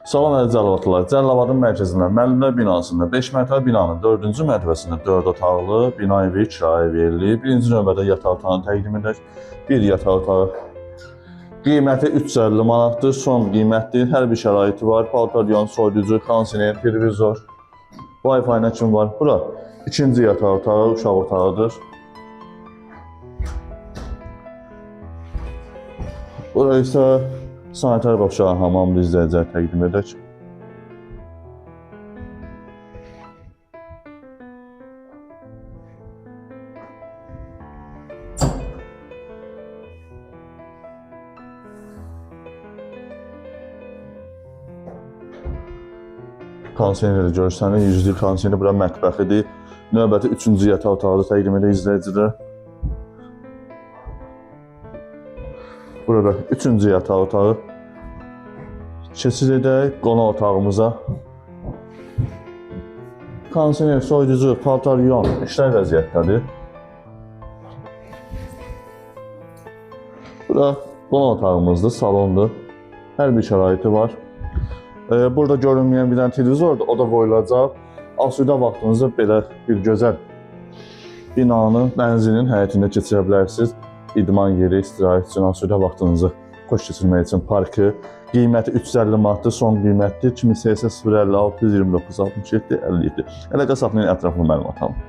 Salam əziz Cəlilabadlılar. Cəlilabadın mərkəzində Müəllimlər binasında 5 mərtəbə binanın 4-cü mərtəbəsində 4 otaqlı bina evi kirayə verilir. Birinci növbədə yataq otağını təqdim edək. Bir yataq otağı. Qiyməti 350 manatdır. Son qiymətdir. Hər bir şəraiti var. Paltaryon, soyuducu, kondisioner, televizor, Wi-Fi nə kimi var. Bura ikinci yataq otağı, uşaq otağıdır. Bura isə sanitar və uşaq hamamını izləyəcək təqdim edək. Kondisioneri görsənir, 100'lük kondisioneri, bura mətbəxidir. Növbəti 3-cü yataq otağı təqdim edək izləyicilər. Burada 3-cü yataq otağı. Keçid edək qonaq otağımıza. Kondisioner, soyuducu, paltaryon işlər vəziyyətdədir. Bura qonaq otağımızdır, salondur. Hər bir şəraiti var. Burada görünməyən bir dənə televizordur, o da qoyulacaq. Asudə vaxtınızı belə bir gözəl binanın, mənzilin həyətində keçirə bilərsiniz. İdman yeri, istirahət üçün, asudə vaxtınızı xoş keçirmək üçün parkı. Qiyməti 350 manatdır, son qiymətdir. 2080 056 29 67 57. Əlaqə saxlayın, ətraflı məlumat alın.